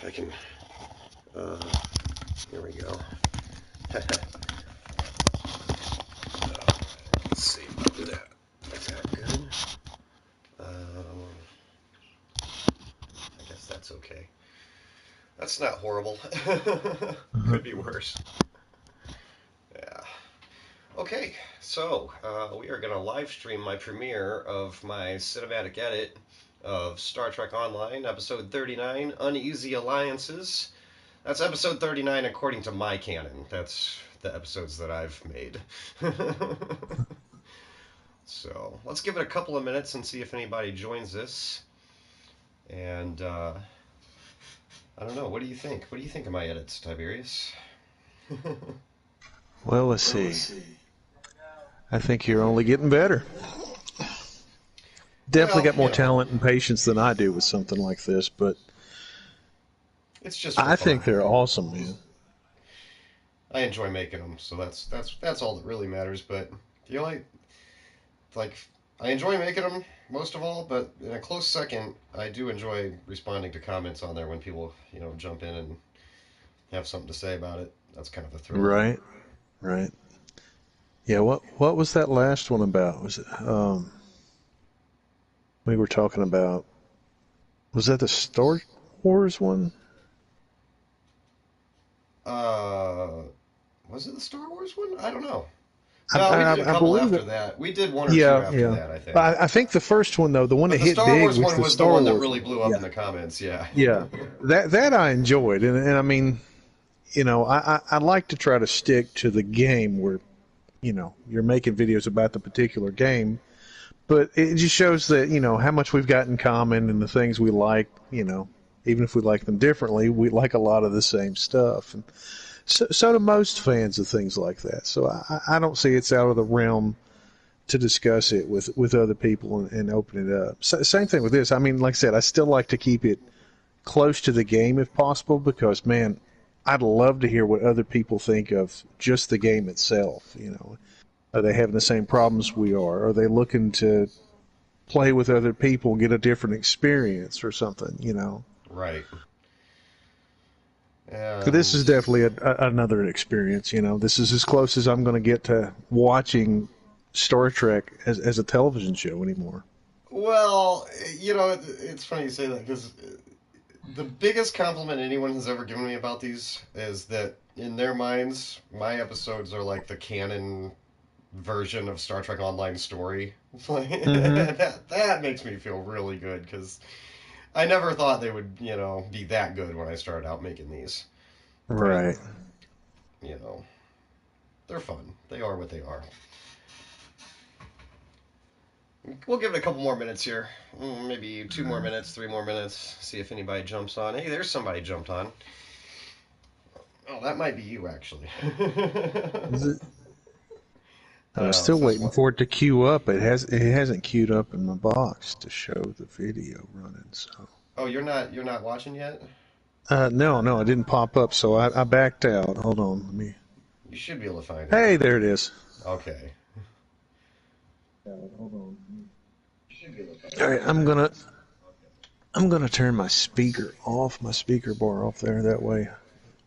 if I can. Here we go. Let's see about that. Is that good? I guess that's okay. That's not horrible. Could be worse. Yeah. Okay, so we are going to live stream my premiere of my cinematic edit of Star Trek Online, episode 39, Uneasy Alliances. That's episode 39 according to my canon. That's the episodes that I've made. So let's give it a couple of minutes and see if anybody joins us. And I don't know. What do you think? What do you think of my edits, Tiberius? Well, let's see. I think you're only getting better. Definitely got more talent and patience than I do with something like this, but it's just I think they're awesome, man. I enjoy making them, so that's all that really matters. But the only I enjoy making them most of all, but in a close second, I do enjoy responding to comments on there when people jump in and have something to say about it. That's kind of a thrill. Right, right. Yeah, what was that last one about? Was it we were talking about? Was that the Star Wars one? Was it the Star Wars one? I don't know. No, we did a couple after that. We did one or two after that, I think. I think the first one, though, the one that hit Star big Wars was one the was Star the one Wars that really blew up in the comments. Yeah. Yeah, that I enjoyed, and I mean, I like to try to stick to the game where, you're making videos about the particular game, but it just shows that how much we've got in common and the things we like. Even if we like them differently, we like a lot of the same stuff, and so do most fans of things like that. So I don't see it's out of the realm to discuss it with other people and open it up. So, same thing with this. I mean, like I said, I still like to keep it close to the game if possible because, man, I'd love to hear what other people think of just the game itself. Are they having the same problems we are? Are they looking to play with other people, get a different experience or something? Right. This is definitely another experience. This is as close as I'm going to get to watching Star Trek as a television show anymore. Well, it's funny you say that because the biggest compliment anyone has ever given me about these is that in their minds, my episodes are like the canon version of Star Trek Online story. That makes me feel really good because I never thought they would, be that good when I started out making these. Right. But, they're fun. They are what they are. We'll give it a couple more minutes here. Maybe 2 more minutes, 3 more minutes. See if anybody jumps on. Hey, there's somebody jumped on. Oh, that might be you, actually. Is it? I was still waiting for it to queue up. It hasn't queued up in my box to show the video running. So. Oh, you're not watching yet? No, it didn't pop up, so I backed out. Hold on, let me. You should be able to find it. Hey, there it is. Okay. Hold on. All right, I'm gonna turn my speaker off, my speaker bar off there. That way,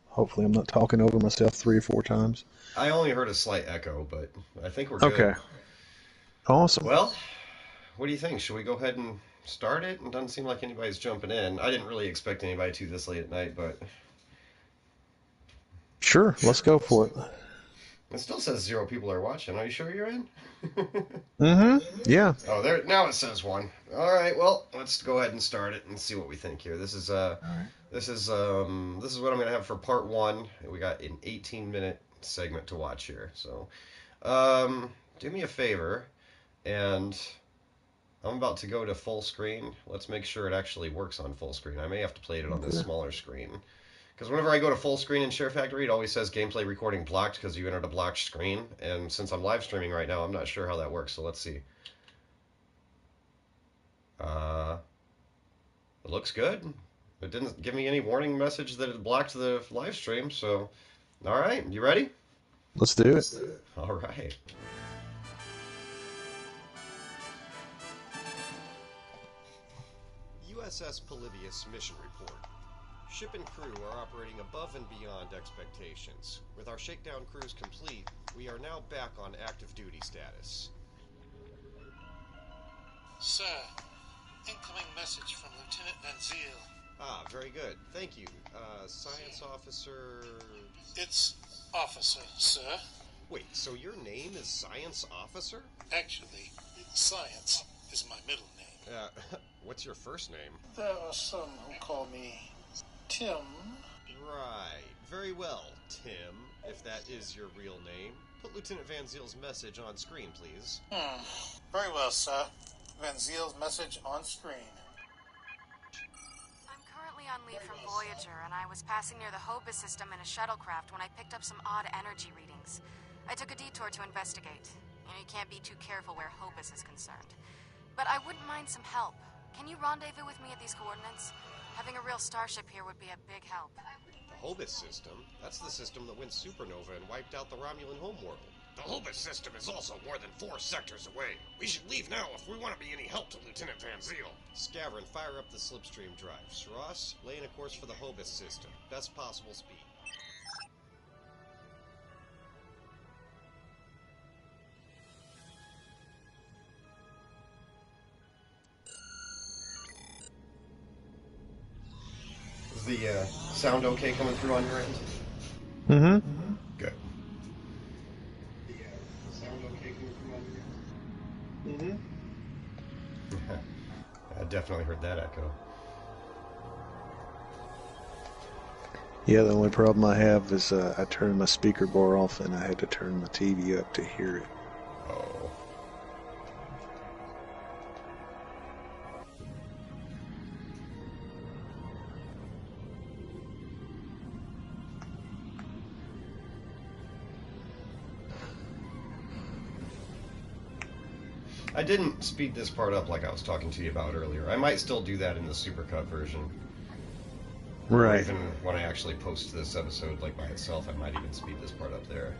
hopefully, I'm not talking over myself 3 or 4 times. I only heard a slight echo, but I think we're good. Okay. Awesome. Well, what do you think? Should we go ahead and start it? It doesn't seem like anybody's jumping in. I didn't really expect anybody to this late at night, but sure, let's go for it. It still says 0 people are watching. Are you sure you're in? Yeah. Oh, there. Now it says 1. All right. Well, let's go ahead and start it and see what we think here. This is this is what I'm gonna have for part 1. We got an 18-minute segment to watch here. So, do me a favor, and I'm about to go to full screen. Let's make sure it actually works on full screen. I may have to play it on this smaller screen. Because whenever I go to full screen in Share Factory, it always says gameplay recording blocked because you entered a blocked screen. And since I'm live streaming right now, I'm not sure how that works. So let's see. It looks good. It didn't give me any warning message that it blocked the live stream. So, all right. You ready? Let's do it. All right. USS Polybius mission report. Ship and crew are operating above and beyond expectations. With our shakedown cruise complete, we are now back on active duty status. Sir, incoming message from Lieutenant Van Zyl. Ah, very good. Thank you. Science officer... It's officer, sir. Wait, so your name is Science Officer? Actually, Science is my middle name. What's your first name? There are some who call me Tim. Right. Very well, Tim, if that is your real name. Put Lieutenant Van Zyl's message on screen, please. Very well, sir. Van Zyl's message on screen. I'm currently on leave from Voyager, and I was passing near the Hobus system in a shuttlecraft when I picked up some odd energy readings. I took a detour to investigate. You can't be too careful where Hobus is concerned. But I wouldn't mind some help. Can you rendezvous with me at these coordinates? Having a real starship here would be a big help. The Hobus system? That's the system that went supernova and wiped out the Romulan homeworld. The Hobus system is also more than 4 sectors away. We should leave now if we want to be any help to Lieutenant Van Zyl. Scavron, fire up the slipstream drives. Ross, lay in a course for the Hobus system. Best possible speed. Is the sound okay coming through on your end? Mm-hmm. Good. The sound okay coming through on your end? Mm-hmm. I definitely heard that echo. Yeah, the only problem I have is I turned my speaker bar off and I had to turn my TV up to hear it. Oh. I didn't speed this part up like I was talking to you about earlier. I might still do that in the supercut version. Or even when I actually post this episode like by itself, I might even speed this part up there.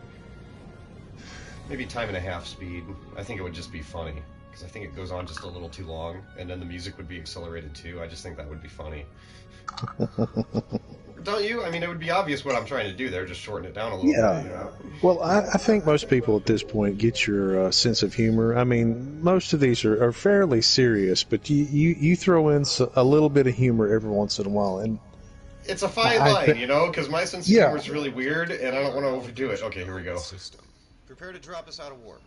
Maybe 1.5 speed. I think it would just be funny. Because I think it goes on just a little too long, and then the music would be accelerated too. I just think that would be funny. Don't you? I mean, it would be obvious what I'm trying to do there, just shorten it down a little bit. You know? Well, I think most people at this point get your sense of humor. I mean, most of these are fairly serious, but you throw in a little bit of humor every once in a while. And it's a fine line, you know, because my sense of humor is really weird, and I don't want to overdo it. Okay, here we go. System. Prepare to drop us out of warp.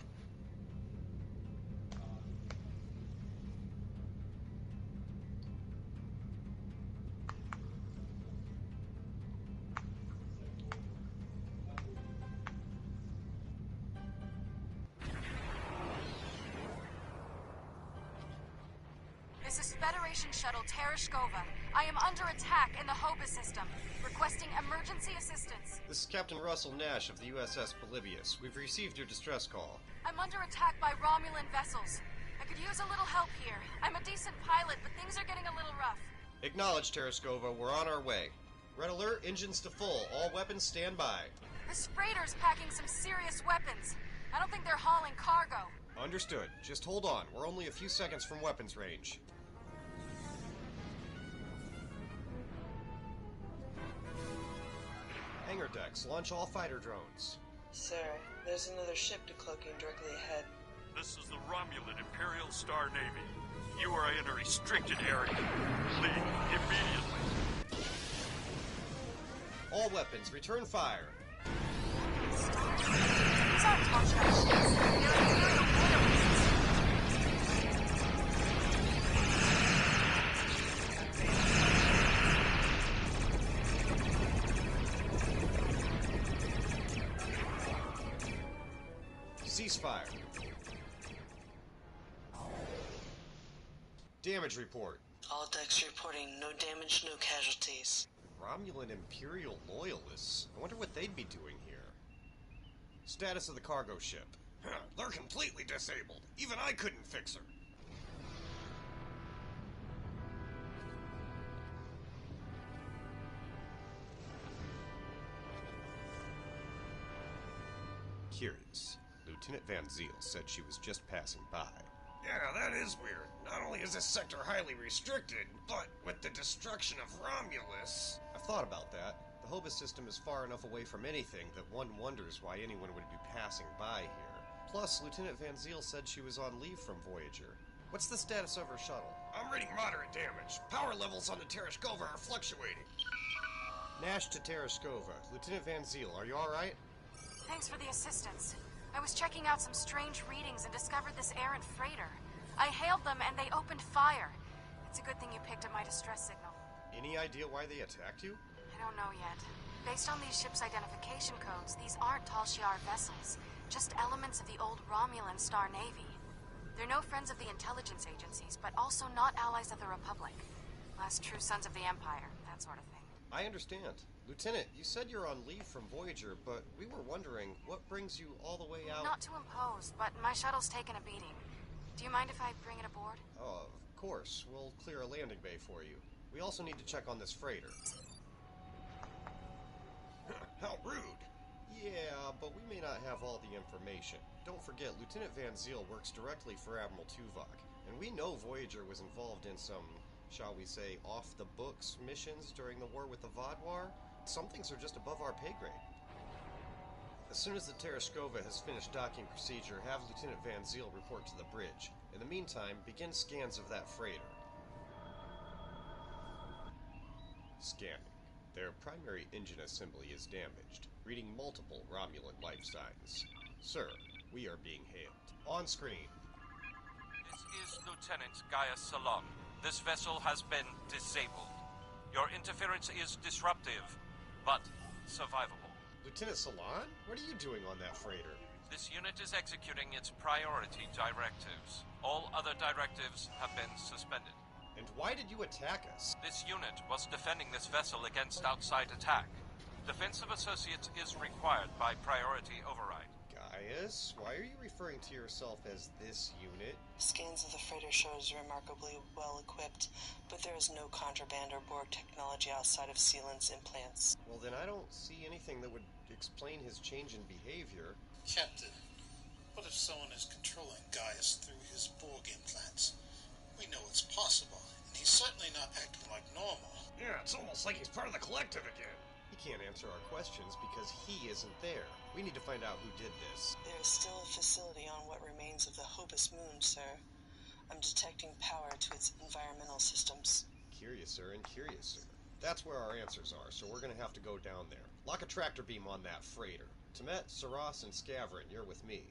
This is Federation Shuttle Tereshkova. I am under attack in the Hobus system. Requesting emergency assistance. This is Captain Russell Nash of the USS Polybius. We've received your distress call. I'm under attack by Romulan vessels. I could use a little help here. I'm a decent pilot, but things are getting a little rough. Acknowledged, Tereshkova. We're on our way. Red alert, engines to full. All weapons stand by. This freighter's packing some serious weapons. I don't think they're hauling cargo. Understood. Just hold on. We're only a few seconds from weapons range. Hangar decks, launch all fighter drones. Sir, there's another ship decloaking directly ahead. This is the Romulan Imperial Star Navy. You are in a restricted area. Leave immediately. All weapons, return fire. These aren't touchdowns. They're Imperial loyalists. Ceasefire. Damage report. All decks reporting no damage, no casualties. Romulan Imperial loyalists. I wonder what they'd be doing here. Status of the cargo ship. They're completely disabled. Even I couldn't fix her. Curious. Lieutenant Van Zyl said she was just passing by. Yeah, that is weird. Not only is this sector highly restricted, but with the destruction of Romulus... I've thought about that. The Hobus system is far enough away from anything that one wonders why anyone would be passing by here. Plus, Lieutenant Van Ziel said she was on leave from Voyager. What's the status of her shuttle? I'm reading moderate damage. Power levels on the Tereshkova are fluctuating. Nash to Tereshkova. Lieutenant Van Ziel, are you alright? Thanks for the assistance. I was checking out some strange readings and discovered this errant freighter. I hailed them and they opened fire. It's a good thing you picked up my distress signal. Any idea why they attacked you? I don't know yet. Based on these ships' identification codes, these aren't Tal Shiar vessels, just elements of the old Romulan Star Navy. They're no friends of the intelligence agencies, but also not allies of the Republic. Last true sons of the Empire, that sort of thing. I understand. Lieutenant, you said you're on leave from Voyager, but we were wondering what brings you all the way out... Not to impose, but my shuttle's taken a beating. Do you mind if I bring it aboard? Oh, of course. We'll clear a landing bay for you. We also need to check on this freighter. How rude! Yeah, but we may not have all the information. Don't forget, Lieutenant Van Ziel works directly for Admiral Tuvok, and we know Voyager was involved in some, shall we say, off-the-books missions during the war with the Vaadwaur. Some things are just above our pay grade. As soon as the Tereshkova has finished docking procedure, have Lieutenant Van Ziel report to the bridge. In the meantime, begin scans of that freighter. Scanning. Their primary engine assembly is damaged, reading multiple Romulan life signs. Sir, we are being hailed. On screen. This is Lieutenant Gaius Salon. This vessel has been disabled. Your interference is disruptive, but survivable. Lieutenant Salon? What are you doing on that freighter? This unit is executing its priority directives. All other directives have been suspended. And why did you attack us? This unit was defending this vessel against outside attack. Defense of associates is required by priority override. Gaius, why are you referring to yourself as this unit? Scans of the freighter show is remarkably well equipped, but there is no contraband or Borg technology outside of sealant's implants. Well, then I don't see anything that would explain his change in behavior. Captain, what if someone is controlling Gaius through his Borg implants? We know it's possible, and he's certainly not acting like normal. Yeah, it's almost like he's part of the collective again. He can't answer our questions because he isn't there. We need to find out who did this. There is still a facility on what remains of the Hobus moon, sir. I'm detecting power to its environmental systems. Curious, sir, and curious, sir. That's where our answers are, so we're gonna have to go down there. Lock a tractor beam on that freighter. Temet, Saras, and Scavrin, you're with me.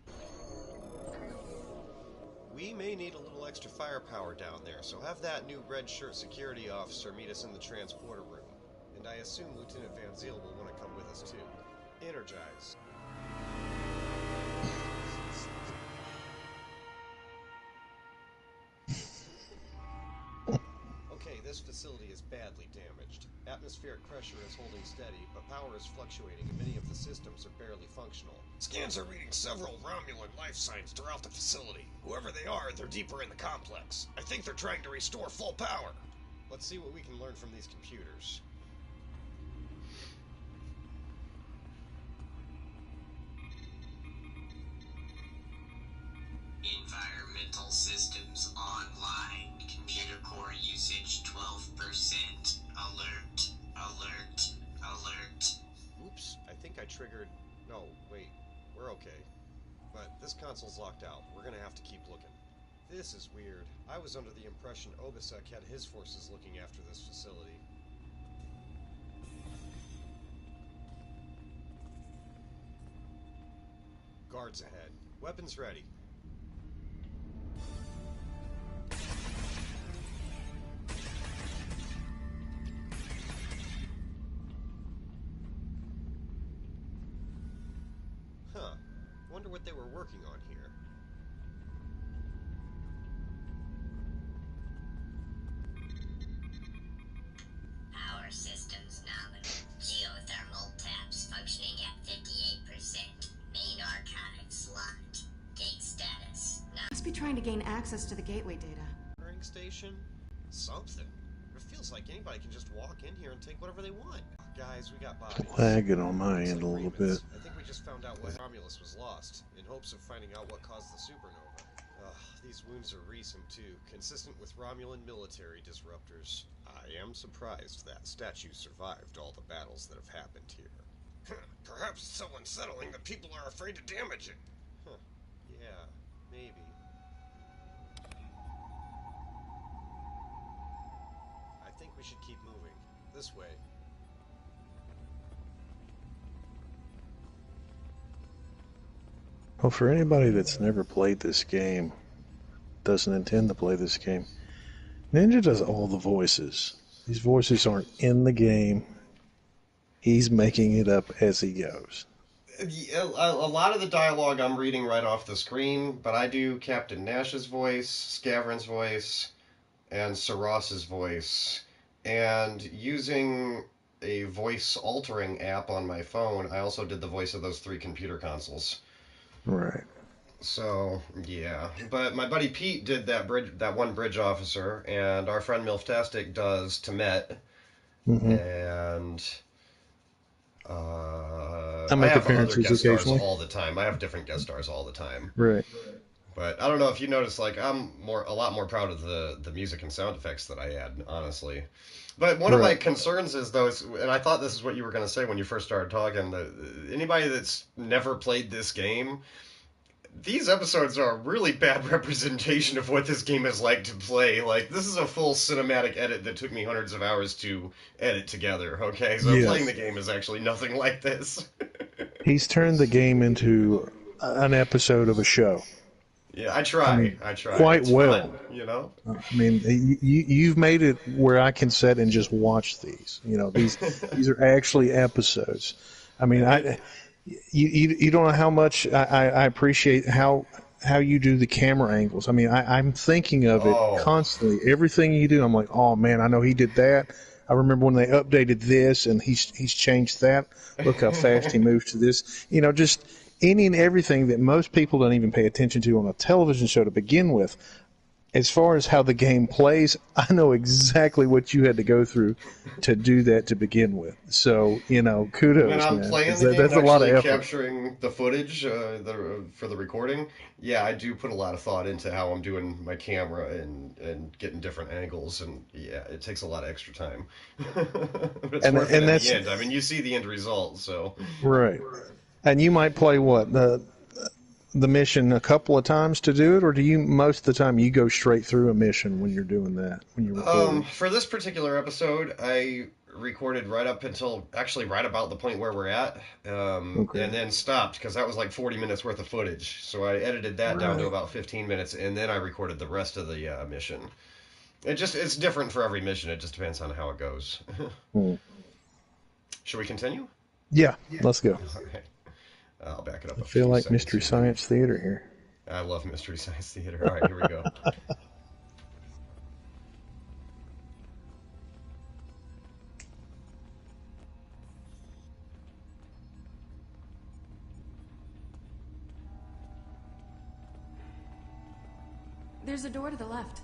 We may need a little extra firepower down there, so have that new red shirt security officer meet us in the transporter room. And I assume Lieutenant Van Ziel will want to come with us too. Energize. Okay, this facility is badly damaged. Atmospheric pressure is holding steady, but power is fluctuating and many of the systems are barely functional. Scans are reading several Romulan life signs throughout the facility. Whoever they are, they're deeper in the complex. I think they're trying to restore full power. Let's see what we can learn from these computers. Environmental systems online. Computer core usage 12%. Alert. Alert. Alert. Oops, I think I triggered... No, wait. We're okay. But this console's locked out. We're gonna have to keep looking. This is weird. I was under the impression Obisek had his forces looking after this facility. Guards ahead. Weapons ready. Huh. Wonder what they were working on here. Power systems nominal. Geothermal taps functioning at 58%. Main archives locked. Gate status. Must be trying to gain access to the gateway data. Firing station? Something. It feels like anybody can just walk in here and take whatever they want. Guys, we got bodies. Lagging on my end a little bit. I think we just found out why Romulus was lost, in hopes of finding out what caused the supernova. These wounds are recent, too, consistent with Romulan military disruptors. I am surprised that statue survived all the battles that have happened here. Perhaps it's so unsettling that people are afraid to damage it. Huh. Yeah, maybe. I think we should keep moving. This way. Well, for anybody that's never played this game, doesn't intend to play this game, Ninja does all the voices. These voices aren't in the game. He's making it up as he goes. A lot of the dialogue I'm reading right off the screen, but I do Captain Nash's voice, Scavron's voice, and Saros's voice. And using a voice-altering app on my phone, I also did the voice of those 3 computer consoles. Right. So, yeah. But my buddy Pete did that one bridge officer, and our friend Milftastic does Temet. Mm-hmm. And I make have other appearances guest stars occasionally. all the time. I have different guest stars all the time. Right. But I don't know if you noticed, like, I'm a lot more proud of the music and sound effects that I add, honestly. But one of my concerns is, though, and I thought this is what you were going to say when you first started talking, that anybody that's never played this game, these episodes are a really bad representation of what this game is like to play. Like, this is a full cinematic edit that took me hundreds of hours to edit together, okay? So Yes. playing the game is actually nothing like this. He's turned the game into an episode of a show. Yeah, I try. Quite It's well. fun, you know? I mean, you've made it where I can sit and just watch these. You know, these are actually episodes. I mean, you don't know how much I appreciate how you do the camera angles. I mean, I'm thinking of it constantly. Everything you do, I'm like, oh man, I know he did that. I remember when they updated this, and he's changed that. Look how fast he moves to this. You know, just any and everything that most people don't even pay attention to on a television show to begin with. As far as how the game plays, I know exactly what you had to go through to do that to begin with. So, you know, kudos, when I'm man. playing the game, That's a lot of effort. capturing the footage for the recording, yeah, I do put a lot of thought into how I'm doing my camera and getting different angles, and yeah, it takes a lot of extra time. But it's worth it in the end. I mean, you see the end result, so. Right. And you might play what? The mission a couple of times to do it, or do you most of the time you go straight through a mission when you're doing that, when you're recording? For this particular episode, I recorded right up until actually right about the point where we're at, and then stopped because that was like 40 minutes worth of footage. So I edited that down to about 15 minutes, and then I recorded the rest of the mission. It's different for every mission. It just depends on how it goes. Should we continue? Yeah, let's go. All right. I'll back it up. I feel like Mystery Science Theater here. I love Mystery Science Theater. All right, here we go. There's a door to the left.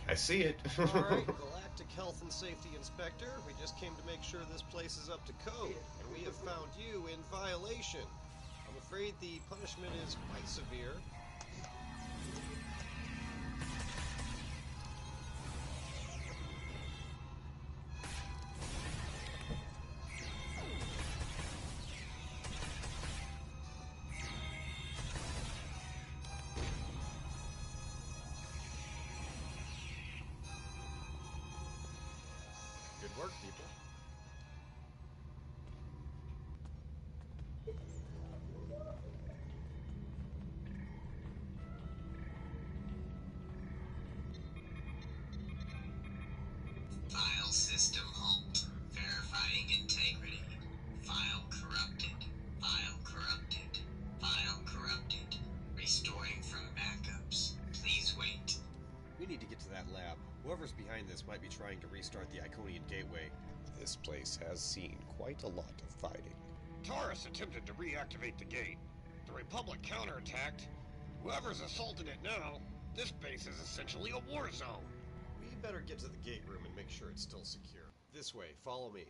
I see it. All right, Galactic Health and Safety Inspector. We just came to make sure this place is up to code, and we have found you in violation. I'm afraid the punishment is quite severe. Good work, people. File system halt. Verifying integrity. File corrupted. File corrupted. File corrupted. Restoring from backups. Please wait. We need to get to that lab. Whoever's behind this might be trying to restart the Iconian Gateway. This place has seen quite a lot of fighting. Taurus attempted to reactivate the gate. The Republic counterattacked. Whoever's assaulted it now, this base is essentially a war zone. We better get to the gate room and make sure it's still secure. This way, follow me.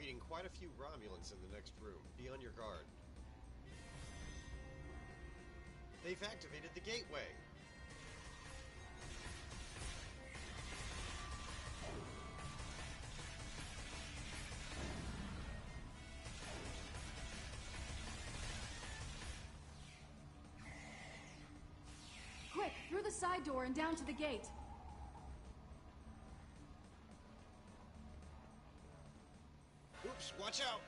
reading quite a few Romulans in the next room. Be on your guard. They've activated the gateway. Quick, through the side door and down to the gate. Oops, watch out!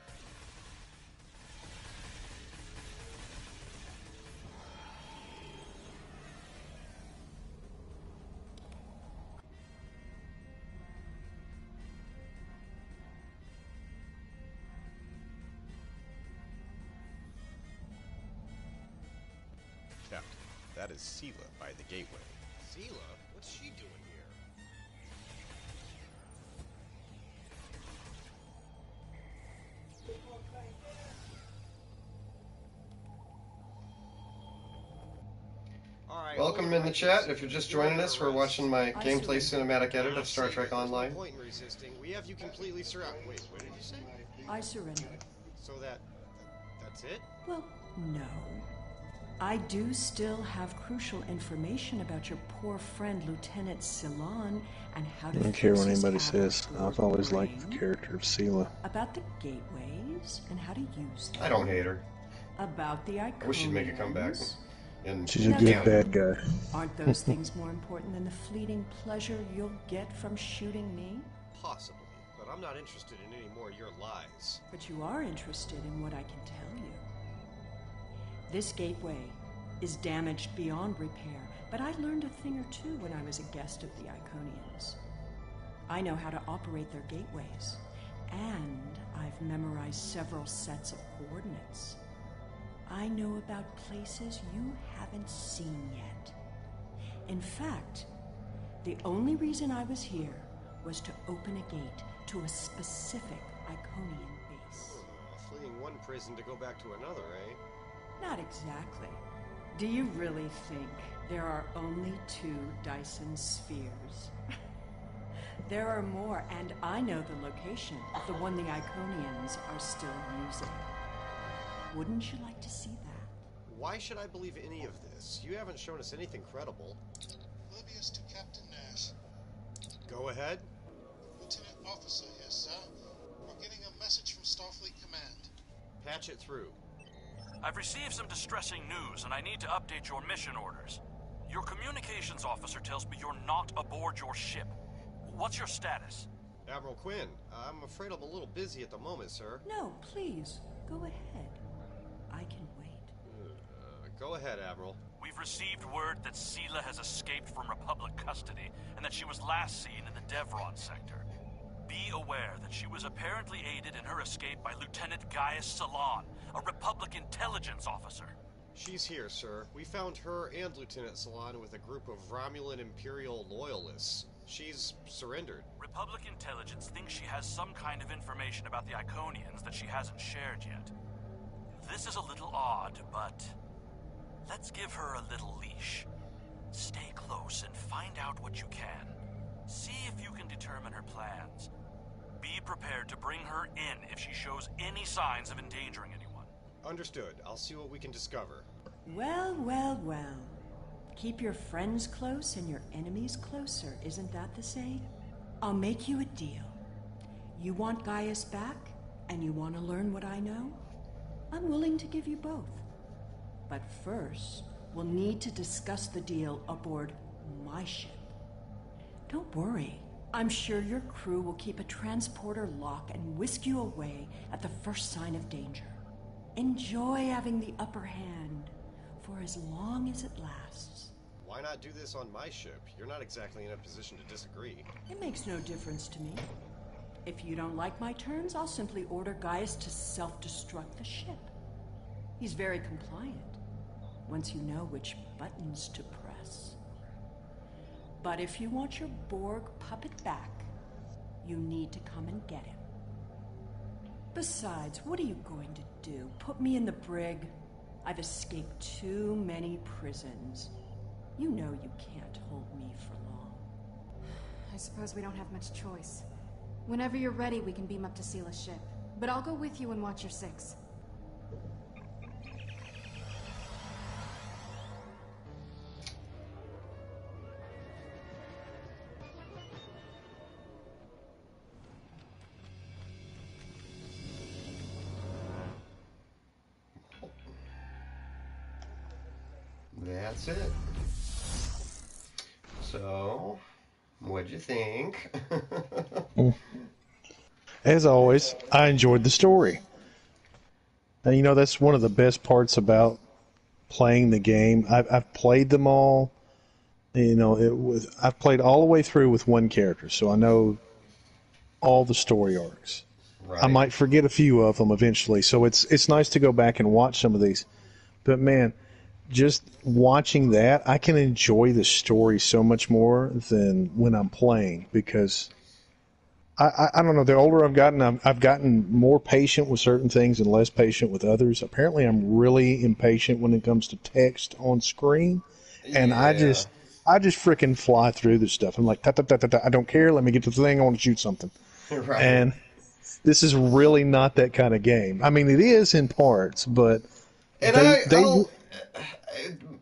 Captain, that is Sela by the gateway. Sela? What's she doing here? Welcome in the chat. If you're just joining us, we're watching my gameplay cinematic edit of Star Trek Online. Point in resisting. We have you completely surrounded. Wait, what did you say? I surrender. So that's it? Well, no. I do still have crucial information about your poor friend Lieutenant Ceylon and how to I don't care fix what his anybody says. out-of-work I've always brain, liked the character of Sela. about the gateways and how to use them. I don't hate her. About the Iconians. I wish she'd make a comeback. And She's a good bad guy. Aren't those things more important than the fleeting pleasure you'll get from shooting me? Possibly, but I'm not interested in any more of your lies. But you are interested in what I can tell you. This gateway is damaged beyond repair, but I learned a thing or two when I was a guest of the Iconians. I know how to operate their gateways, and I've memorized several sets of coordinates. I know about places you haven't seen yet. In fact, the only reason I was here was to open a gate to a specific Iconian base. Fleeing one prison to go back to another, eh? Not exactly. Do you really think there are only 2 Dyson spheres? There are more, and I know the location of the one the Iconians are still using. Wouldn't you like to see that? Why should I believe any of this? You haven't shown us anything credible. Oblivious to Captain Nash. Go ahead. Lieutenant Officer here, sir. We're getting a message from Starfleet Command. Patch it through. I've received some distressing news, and I need to update your mission orders. Your communications officer tells me you're not aboard your ship. What's your status? Admiral Quinn, I'm afraid I'm a little busy at the moment, sir. No, please, go ahead. I can wait. Go ahead, Admiral. We've received word that Sela has escaped from Republic custody, and that she was last seen in the Devron sector. Be aware that she was apparently aided in her escape by Lieutenant Gaius Ceylon, a Republic intelligence officer. She's here, sir. We found her and Lieutenant Ceylon with a group of Romulan Imperial loyalists. She's surrendered. Republic intelligence thinks she has some kind of information about the Iconians that she hasn't shared yet. This is a little odd, but let's give her a little leash. Stay close and find out what you can. See if you can determine her plans. Be prepared to bring her in if she shows any signs of endangering anyone. Understood. I'll see what we can discover. Well, well, well. Keep your friends close and your enemies closer, isn't that the saying? I'll make you a deal. You want Gaius back, and you want to learn what I know? I'm willing to give you both. But first, we'll need to discuss the deal aboard my ship. Don't worry. I'm sure your crew will keep a transporter lock and whisk you away at the first sign of danger. Enjoy having the upper hand for as long as it lasts. Why not do this on my ship? You're not exactly in a position to disagree. It makes no difference to me. If you don't like my terms, I'll simply order Gaius to self-destruct the ship. He's very compliant, once you know which buttons to press. But if you want your Borg puppet back, you need to come and get him. Besides, what are you going to do? Put me in the brig? I've escaped too many prisons. You know you can't hold me for long. I suppose we don't have much choice. Whenever you're ready, we can beam up to Sela's ship. but I'll go with you and watch your 6. That's it. So, what'd you think? As always, I enjoyed the story. And you know, that's one of the best parts about playing the game. I've played them all. You know, I've played all the way through with one character, so I know all the story arcs. Right. I might forget a few of them eventually, so it's nice to go back and watch some of these. But man, just watching that, I can enjoy the story so much more than when I'm playing, because I don't know. The older I've gotten, I've gotten more patient with certain things and less patient with others. Apparently, I'm really impatient when it comes to text on screen, and Yeah. I just freaking fly through this stuff. I'm like, ta, ta, ta, ta, ta, I don't care. Let me get to the thing. I want to shoot something. Right. And this is really not that kind of game. I mean, it is in parts, but And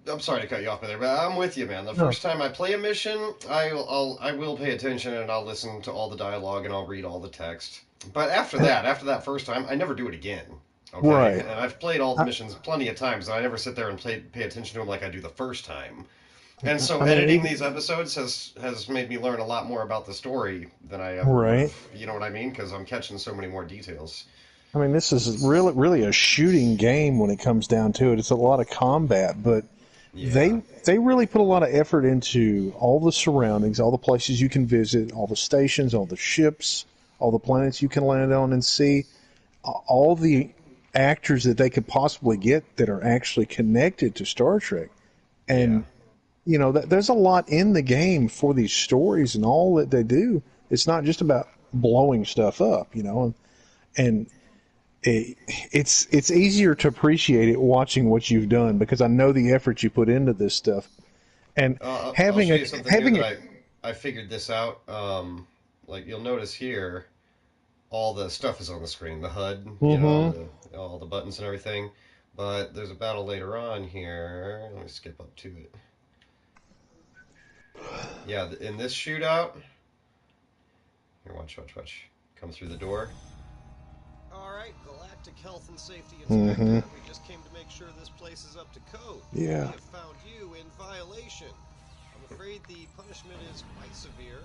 I'm sorry to cut you off there, but I'm with you, man. The No. first time I play a mission, I will pay attention and I'll listen to all the dialogue and I'll read all the text. But after that first time, I never do it again. Okay? Right. And I've played all the missions plenty of times, and I never sit there and pay attention to them like I do the first time. And so I mean, editing these episodes has made me learn a lot more about the story than I ever would Right. have. You know what I mean? Because I'm catching so many more details. I mean, this is really a shooting game when it comes down to it. It's a lot of combat, but Yeah. they really put a lot of effort into all the surroundings, all the places you can visit, all the stations, all the ships, all the planets you can land on and see, all the actors that they could possibly get that are actually connected to Star Trek. And you know, there's a lot in the game for these stories and all that they do. It's not just about blowing stuff up, you know, and it's easier to appreciate it watching what you've done, because I know the effort you put into this stuff. And I'll having show a you something having new a that I figured this out. Like you'll notice here, all the stuff is on the screen, the HUD, you know, all the buttons and everything. But there's a battle later on here. Let me skip up to it. Yeah, in this shootout. Here, watch. Come through the door. Alright, Galactic Health and Safety Inspector. We just came to make sure this place is up to code. Yeah. We have found you in violation. I'm afraid the punishment is quite severe.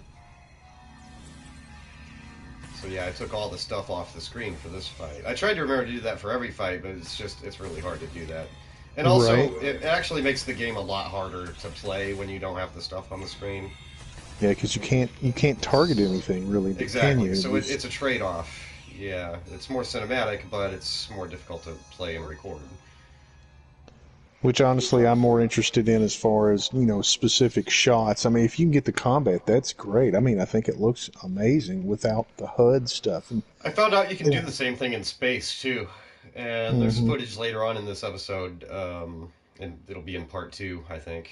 So yeah, I took all the stuff off the screen for this fight. I tried to remember to do that for every fight, but it's really hard to do that. And also, Right. it actually makes the game a lot harder to play when you don't have the stuff on the screen. Yeah, because you can't target anything really, can Exactly. you? So it's a trade-off. Yeah, it's more cinematic, but it's more difficult to play and record. Which honestly I'm more interested in as far as, you know, specific shots. I mean, if you can get the combat, that's great. I mean, I think it looks amazing without the HUD stuff. And I found out you can do the same thing in space too, and there's footage later on in this episode, and it'll be in part 2, I think,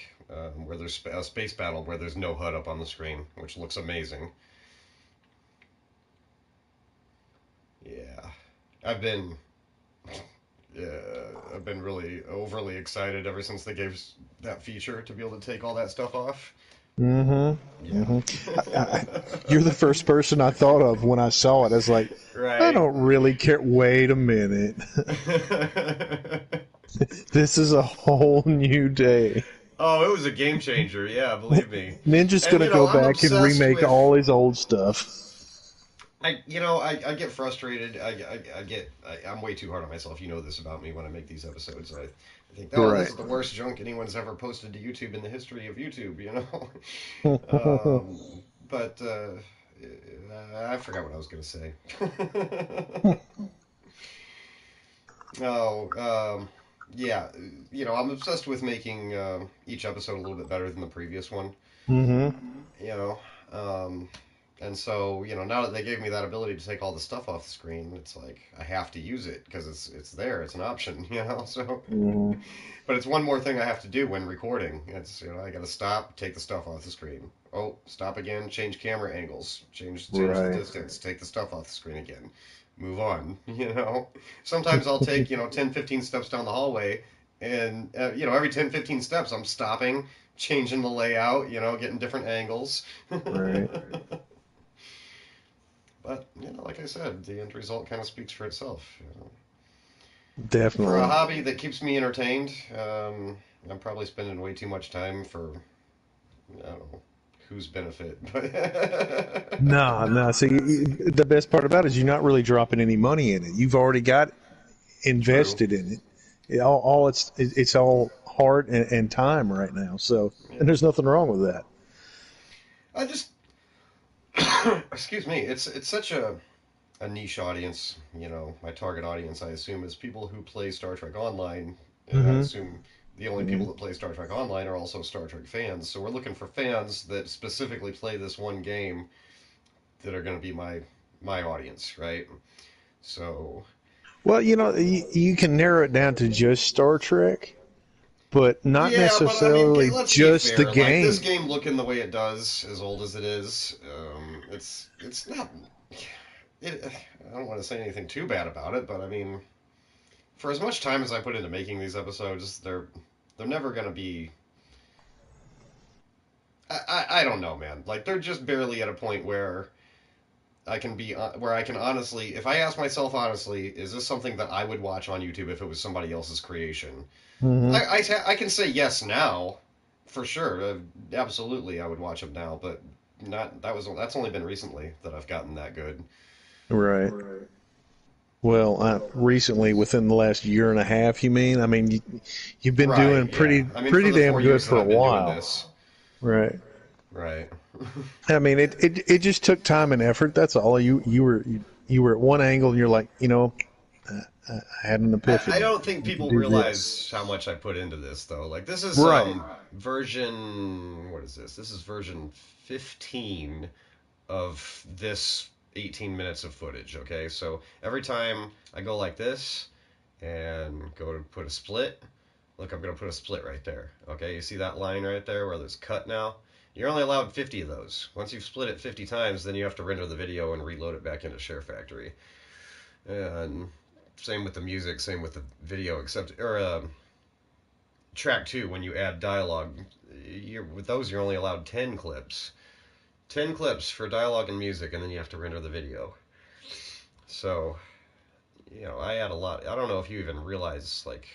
where there's a space battle where there's no HUD up on the screen, which looks amazing. Yeah, I've been really overly excited ever since they gave that feature to be able to take all that stuff off. You're the first person I thought of when I saw it. I was like, Right. I don't really care. Wait a minute. This is a whole new day. Oh, it was a game changer. Yeah, believe me. Ninja's And, going to you know, go I'm back and obsessed remake with- all his old stuff. I get frustrated. I'm way too hard on myself. You know this about me when I make these episodes. I think, oh, Right. this is the worst junk anyone's ever posted to YouTube in the history of YouTube, you know? But I forgot what I was going to say. Yeah, you know, I'm obsessed with making each episode a little bit better than the previous one. You know, and so, you know, now that they gave me that ability to take all the stuff off the screen, it's like I have to use it because it's there, it's an option, you know. So, but it's one more thing I have to do when recording. It's, you know, I got to stop, take the stuff off the screen. Oh, stop again, change camera angles, change the Right. distance, take the stuff off the screen again. move on. Sometimes I'll take 10, 15 steps down the hallway, and every 10, 15 steps I'm stopping, changing the layout, getting different angles. Right. But like I said, the end result kind of speaks for itself. For a Definitely. hobby that keeps me entertained, I'm probably spending way too much time for, I don't know, whose benefit. But No, no. See, the best part about it is you're not really dropping any money in it. You've already got true. invested in it. It's all heart and time right now. So, Yeah. and there's nothing wrong with that. I just, excuse me, it's such a niche audience. My target audience, I assume, is people who play Star Trek Online, and I Mm-hmm. assume the only people that play Star Trek Online are also Star Trek fans. So we're looking for fans that specifically play this one game that are going to be my audience, right? So Well, you can narrow it down to just Star Trek, but not yeah, but I mean, necessarily let's be just the fair. Like this game. game, looking the way it does, as old as it is, it's not. I don't want to say anything too bad about it, but I mean, for as much time as I put into making these episodes, they're never gonna be. I don't know, man. Like they're just barely at a point where where I can honestly, if I ask myself honestly, is this something that I would watch on YouTube if it was somebody else's creation? Mm-hmm. I can say yes now, for sure. Absolutely, I would watch them now, but not that's only been recently that I've gotten that good. Right. Well, recently, within the last year and a half, you mean? I mean, you've been Right, doing yeah. pretty I mean, for pretty the damn good 4 years that for a I've been doing while, this, right? right. I mean, it just took time and effort. That's all. You were at one angle, and you're like, I had an I epiphany. don't think You can people do this, realize how much I put into this, though. Like, this is right? version. What is this? This is version 15 of this 18 minutes of footage, okay? So every time I go like this and go to put a split, look, I'm going to put a split right there, okay? You see that line right there where there's cut now? You're only allowed 50 of those. Once you've split it 50 times, then you have to render the video and reload it back into Share Factory. And same with the music, same with the video, track 2, when you add dialogue, with those you're only allowed 10 clips. 10 clips for dialogue and music, and then you have to render the video. So, I add a lot. I don't know if you even realize, like,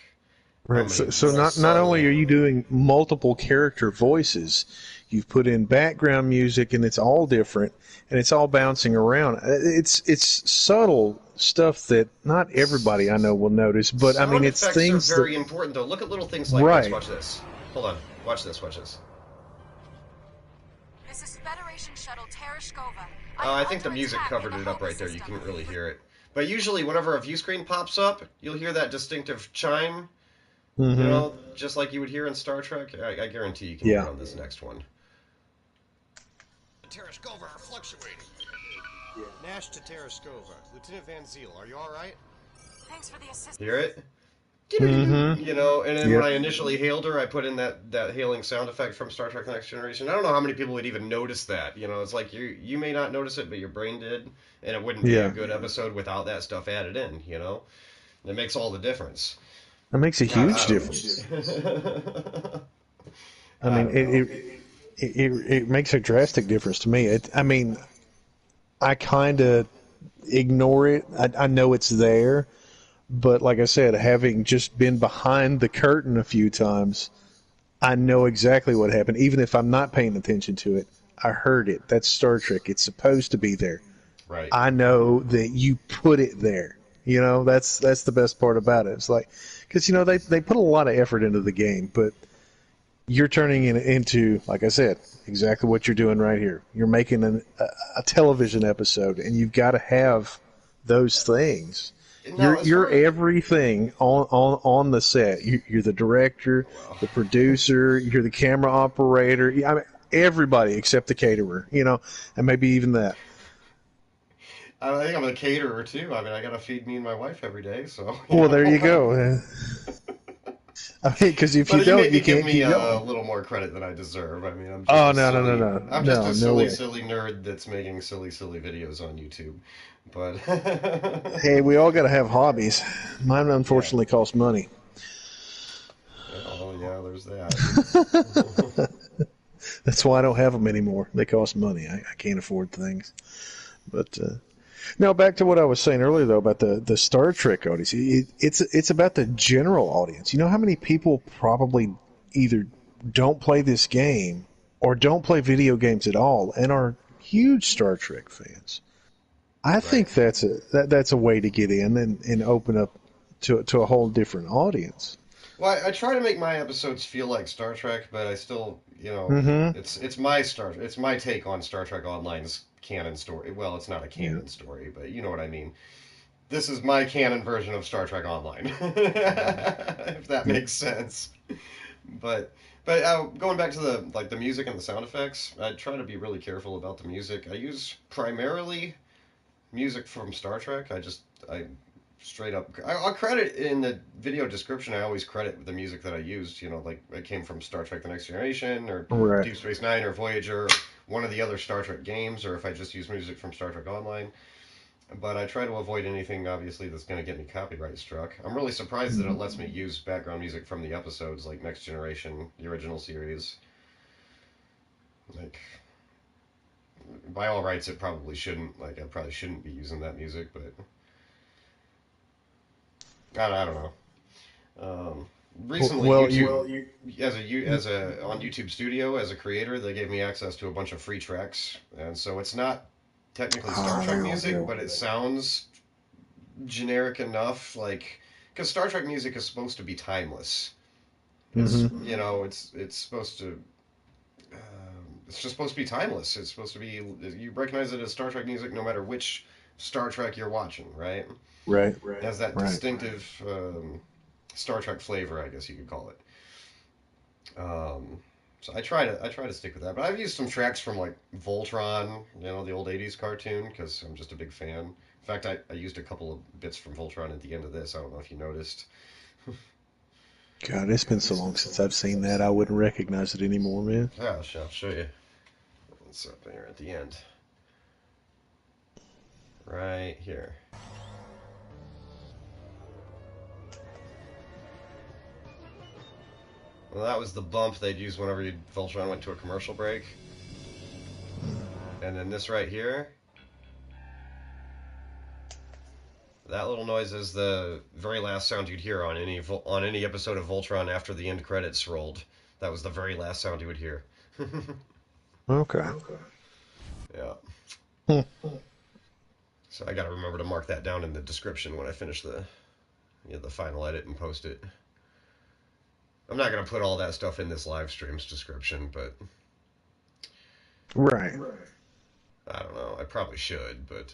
how Right. many So little not only subtle. are you doing multiple character voices, you've put in background music, and it's all different, and it's all bouncing around. It's subtle stuff that not everybody I know will notice, but I mean, Sound it's effects are things that very important, though. Look at little things like this. right. Watch this. Hold on. Watch this. Watch this. This is Federation Shuttle Tereshkova. I think the music covered it up right there. You couldn't really hear it. But usually, whenever a view screen pops up, you'll hear that distinctive chime. Mm-hmm. Just like you would hear in Star Trek. I guarantee you can hear Yeah. it on this next one. Tereshkova are fluctuating. Nash to Tereshkova. Lieutenant Van Ziel, are you alright? Thanks for the assistance. Hear it? Mm-hmm. And then Yep. when I initially hailed her, I put in that hailing sound effect from Star Trek: The Next Generation. I don't know how many people would even notice that. It's like you may not notice it, but your brain did, and it wouldn't be a Yeah. good episode without that stuff added in. It makes all the difference. That makes a God, huge I difference. I I mean, don't know. it makes a drastic difference to me. I mean, I kind of ignore it. I know it's there, but like I said, having just been behind the curtain a few times, I know exactly what happened. Even if I'm not paying attention to it, I heard it. That's Star Trek. It's supposed to be there. Right. I know that you put it there. That's the best part about it. It's like, because they put a lot of effort into the game, but you're turning it into, like I said, exactly what you're doing right here. You're making a television episode, and you've got to have those things. Now, as You're far as everything on the set. You're the director, well, the producer, you're the camera operator. I mean, everybody except the caterer, and maybe even that. I think I'm a caterer too. I mean, I gotta feed me and my wife every day, so Well, there you go. I mean, because if you But you don't, maybe you give can't me keep a going. little more credit than I deserve. I mean, Oh, no, no, no, no. I'm just No, a no silly, way. silly nerd that's making silly, silly videos on YouTube. But Hey, we all got to have hobbies. Mine, yeah, unfortunately, costs money. oh yeah, there's that. That's why I don't have them anymore. They cost money. I can't afford things. But now back to what I was saying earlier, though, about the Star Trek audience. It's about the general audience. You know how many people probably either don't play this game or don't play video games at all and are huge Star Trek fans. I Right. think that's a way to get in and open up to a whole different audience. Well, I try to make my episodes feel like Star Trek, but I still, Mm-hmm. it's my take on Star Trek Online's canon story. Well, it's not a Yeah. canon story, but you know what I mean. This is my canon version of Star Trek Online, if that Yeah. makes sense. But going back to the music and the sound effects, I try to be really careful about the music. I use primarily music from Star Trek. I straight up. I'll credit in the video description. I always credit the music that I used. Like it came from Star Trek: The Next Generation, or Right. Deep Space Nine, or Voyager, or one of the other Star Trek games, or if I just use music from Star Trek Online. But I try to avoid anything, obviously, that's going to get me copyright struck. I'm really surprised that it lets me use background music from the episodes, like Next Generation, the original series. Like, by all rights, it probably shouldn't. Like, I probably shouldn't be using that music, but I don't know. Recently, Well, YouTube, as a on YouTube Studio, as a creator, they gave me access to a bunch of free tracks, and so it's not technically Star Trek music, but it sounds generic enough, like because Star Trek music is supposed to be timeless. It's Mm-hmm. it's supposed to it's just supposed to be timeless. It's supposed to be you recognize it as Star Trek music no matter which Star Trek you're watching, right? Right. It has that Right. distinctive Star Trek flavor, I guess you could call it. Um, so I try to stick with that. But I've used some tracks from like Voltron, the old '80s cartoon, because I'm just a big fan. In fact, I used a couple of bits from Voltron at the end of this. I don't know if you noticed. God, it's been so long since I've seen that. I wouldn't recognize it anymore, man. Yeah, I'll show you. It's up there at the end. Right here. Well, that was the bump they'd use whenever Voltron went to a commercial break. And then this right here, that little noise is the very last sound you'd hear on any episode of Voltron after the end credits rolled. That was the very last sound you would hear. Okay. Yeah. Hmm. So I got to remember to mark that down in the description when I finish the final edit and post it. I'm not going to put all that stuff in this live stream's description, but Right. I don't know. I probably should, but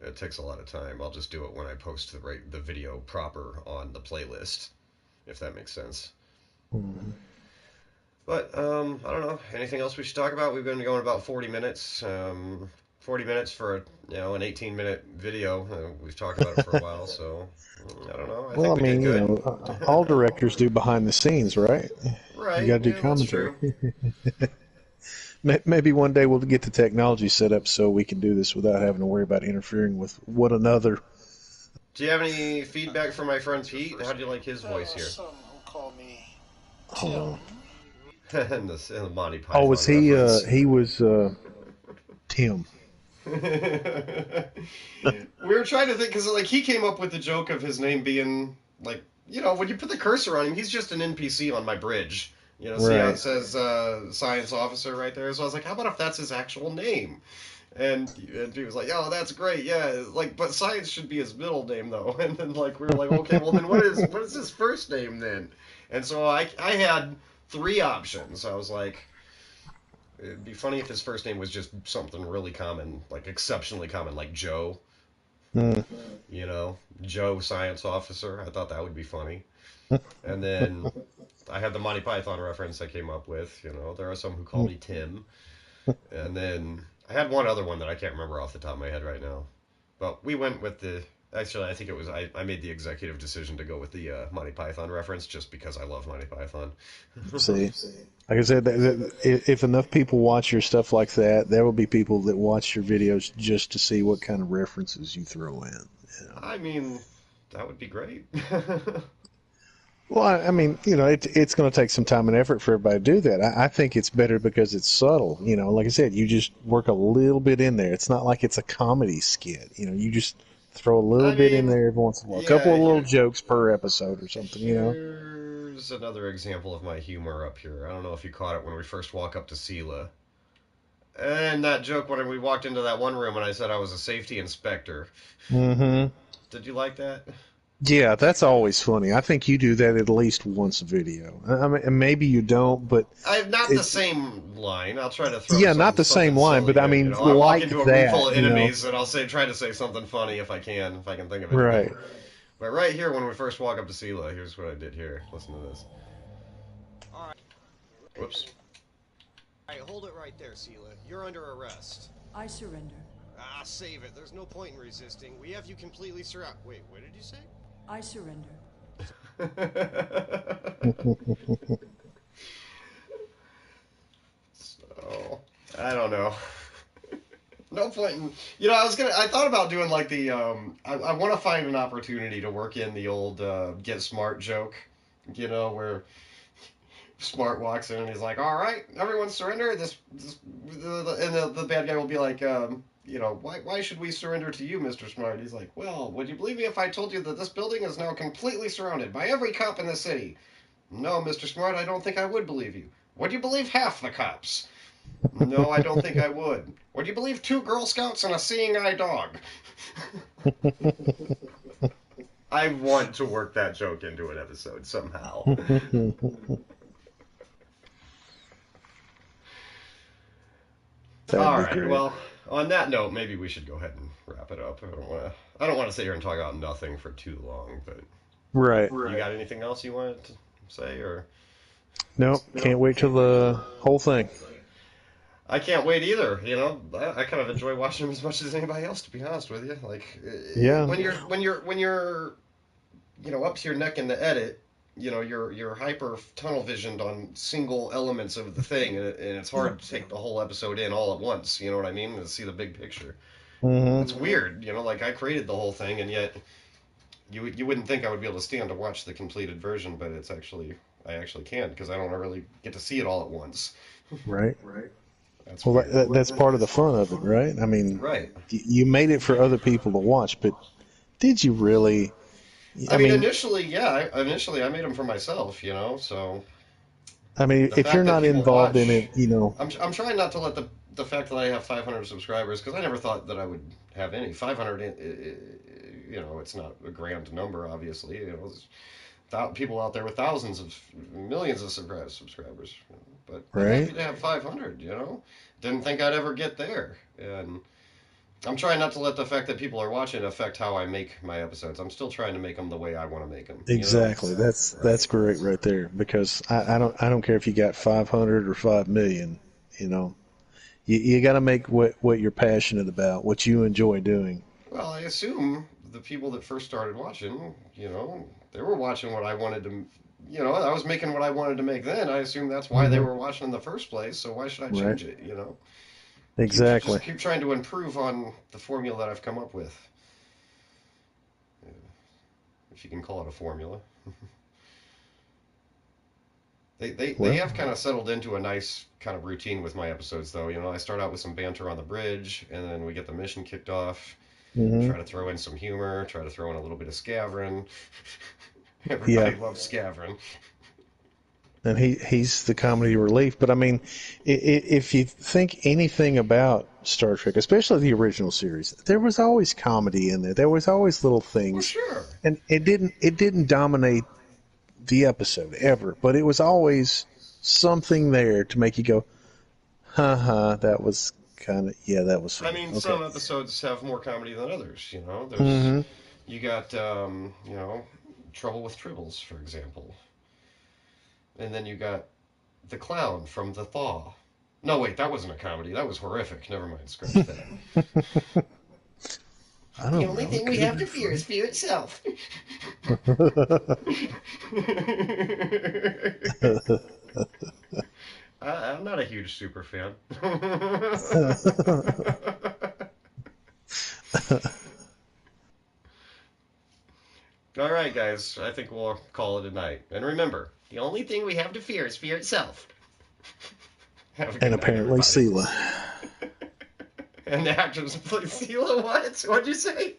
it takes a lot of time. I'll just do it when I post the video proper on the playlist, if that makes sense. Mm-hmm. But I don't know. Anything else we should talk about? We've been going about 40 minutes. 40 minutes for an 18-minute video. We've talked about it for a while, so I don't know. I Well, think I we did mean, good. all directors do behind the scenes, right? You Right? got to do Yeah, that's commentary. true. Maybe one day we'll get the technology set up so we can do this without having to worry about interfering with one another. Do you have any feedback from my friend Pete? How do you like his voice here? Some who call me Hold Tim. on. and the Monty Oh, was Python he? reference. He was Tim. We were trying to think because like he came up with the joke of his name being like when you put the cursor on him, he's just an NPC on my bridge. See how Right. it says science officer right there? So I was like, how about if that's his actual name? And he was like, oh, that's great, yeah. Like, but science should be his middle name though. And then like we were like, okay, well then what is his first name then? And so I had three options. I was like, it'd be funny if his first name was just something really common, like exceptionally common, like Joe. Mm. Joe Science Officer. I thought that would be funny. And then I had the Monty Python reference I came up with. There are some who call me Tim. And then I had one other one that I can't remember off the top of my head right now. But we went with Actually, I think it was I made the executive decision to go with the Monty Python reference just because I love Monty Python. See, like I said, if enough people watch your stuff like that, there will be people that watch your videos just to see what kind of references you throw in. You know? I mean, that would be great. Well, I mean, it's going to take some time and effort for everybody to do that. I think it's better because it's subtle. Like I said, you just work a little bit in there. It's not like it's a comedy skit. You just throw a little I bit in mean, there every once in a while. A couple yeah, of little jokes per episode or something. here's another example of my humor up here. I don't know if you caught it when we first walk up to Sela. And that joke when we walked into that one room and I said I was a safety inspector. Mm-hmm. Did you like that? Yeah, that's always funny. I think you do that at least once a video. I mean, maybe you don't, but Not the it, same line. I'll try to throw yeah, not the something same line, but silly I in. mean, I walk like into a room full that, of enemies and I'll try to say something funny if I can think of anything. Right. But right here, when we first walk up to Sela, here's what I did here. Listen to this. Alright. Whoops. Alright, hold it right there, Sela. You're under arrest. I surrender. Ah, save it. There's no point in resisting. We have you completely surrounded. Wait, what did you say? I surrender. So, I don't know. No point in, I thought about doing like I want to find an opportunity to work in the old get smart joke, where Smart walks in and he's like, all right, everyone surrender. And the bad guy will be like, why should we surrender to you, Mr. Smart? He's like, well, would you believe me if I told you that this building is now completely surrounded by every cop in the city? No, Mr. Smart, I don't think I would believe you. Would you believe half the cops? No, I don't think I would. Would you believe 2 Girl Scouts and a seeing eye dog? I want to work that joke into an episode somehow. All right. Well, on that note, maybe we should go ahead and wrap it up. I don't want to sit here and talk about nothing for too long. But Right. You got anything else you wanted to say, or? Nope. Can't wait till the whole thing. I can't wait either. I kind of enjoy watching them as much as anybody else, to be honest with you. Like, yeah, when you're up to your neck in the edit, you're hyper tunnel visioned on single elements of the thing, and it's hard to take the whole episode in all at once. You know what I mean? To see the big picture. Mm-hmm. It's weird. Like I created the whole thing, and yet you wouldn't think I would be able to stand to watch the completed version, but I actually can because I don't really get to see it all at once. Right. That's that's part of the fun of it, right? I mean, right. You made it for other people to watch, but did you really? I mean, initially, yeah. Initially, I made them for myself, So. I mean, if you're not involved in it, I'm trying not to let the fact that I have 500 subscribers, because I never thought that I would have any. 500, it's not a grand number, obviously. There's people out there with thousands of millions of subscribers, but I'm happy to have 500. Didn't think I'd ever get there, and I'm trying not to let the fact that people are watching affect how I make my episodes. I'm still trying to make them the way I want to make them. Exactly. That's great right there, because I don't care if you got 500 or 5 million. You got to make what you're passionate about, what you enjoy doing. Well, I assume the people that first started watching, they were watching what I wanted to. I was making what I wanted to make then. I assume that's why they were watching in the first place. So why should I change it? Exactly. Just keep trying to improve on the formula that I've come up with. If you can call it a formula. They have kind of settled into a nice kind of routine with my episodes, though. I start out with some banter on the bridge, and then we get the mission kicked off. Mm-hmm. Try to throw in some humor. Try to throw in a little bit of Scavron. Everybody loves Scavron. And he's the comedy relief. But I mean, if you think anything about Star Trek, especially the original series, there was always comedy in there. There was always little things. Well, sure. And it didn't dominate the episode ever, but it was always something there to make you go, that was kind of, that was funny. I mean, some episodes have more comedy than others, There's, mm-hmm. You got, Trouble with Tribbles, for example. And then you got The Clown from The Thaw. No, wait, that wasn't a comedy. That was horrific. Never mind, scratch that. I The don't only know. thing It we could have have been to fear is fear itself. I'm not a huge super fan. All right, guys. I think we'll call it a night. And remember, the only thing we have to fear is fear itself. Have a and good night, apparently everybody. Sela. And the actress played Sela. What? What'd you say?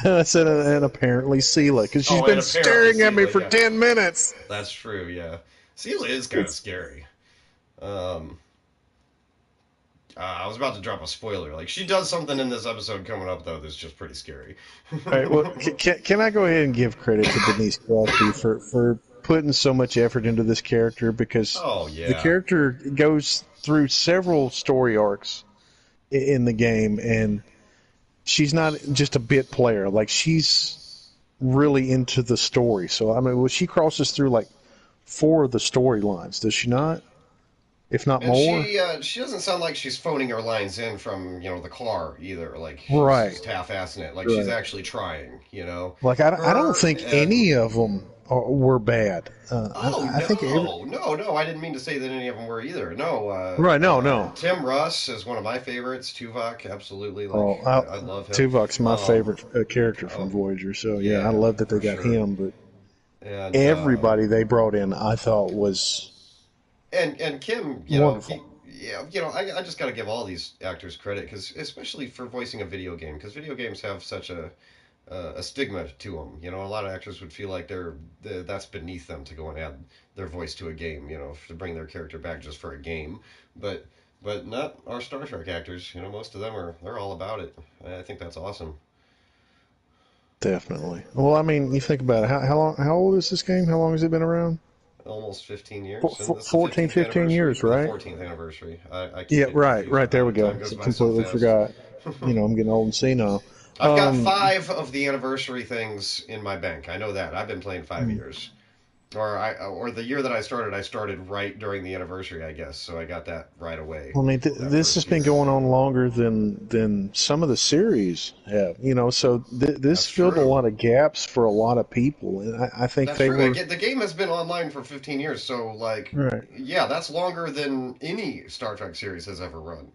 I said, and apparently Sela, because she's Oh, and been apparently staring at me Sela. for Yeah, 10 minutes. that's true. Yeah, Sela is kind of scary. Um, I was about to drop a spoiler. Like, she does something in this episode coming up, though, that's just pretty scary. All right, well, can I go ahead and give credit to Denise Crosby for putting so much effort into this character, because Oh, the yeah. character goes through several story arcs in the game, and she's not just a bit player. Like, she's really into the story. So, I mean, well, she crosses through like 4 of the storylines, does she not? If not And more? she doesn't sound like she's phoning her lines in from, the car either. Like, she's Right. just half-assing it. Like, she's Right. actually trying. Like, I don't Her think and... any of them were bad. Oh, I think no, I didn't mean to say that any of them were either. No, Right, no. Tim Russ is one of my favorites. Tuvok, absolutely. Oh, Like, I love him. Tuvok's my favorite character from Voyager, so yeah, I love that they got sure. him, but And everybody they brought in I thought was and Kim, wonderful. I just got to give all these actors credit, because especially for voicing a video game, because video games have such a stigma to them. A lot of actors would feel like that's beneath them to go and add their voice to a game. To bring their character back just for a game, but not our Star Trek actors. Most of them they're all about it. I think that's awesome. Definitely. Well, I mean, you think about it. How old is this game? How long has it been around? Almost 15 years. And this is 14, 15 years, right? The 14th anniversary. I keep Yeah, getting right. confused. There we go. Time goes by so Completely fast. forgot. I'm getting old and senile. I've got 5 of the anniversary things in my bank. I know that. I've been playing 5 years. Or the year that I started right during the anniversary, I guess. So I got that right away. I mean, this has been going on longer than some of the series have. So this filled a lot of gaps for a lot of people, and I think That's they true. were. The game has been online for 15 years, so Right. yeah, that's longer than any Star Trek series has ever run.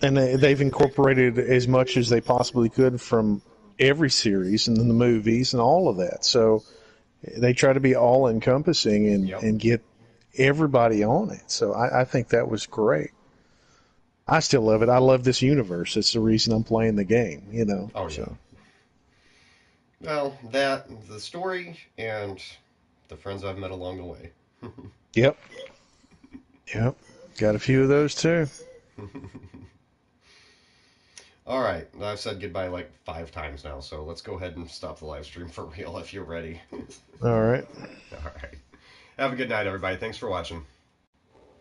And they've incorporated as much as they possibly could from every series and then the movies and all of that. So they try to be all encompassing and get everybody on it. So I think that was great. I still love it. I love this universe. It's the reason I'm playing the game, Oh, yeah. So. Well, the story, and the friends I've met along the way. Yep. Got a few of those too. All right, I've said goodbye like 5 times now, so let's go ahead and stop the live stream for real if you're ready. All right. All right. Have a good night, everybody. Thanks for watching.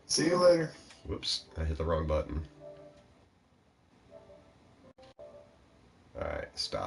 See you later. Whoops, I hit the wrong button. All right, stop it.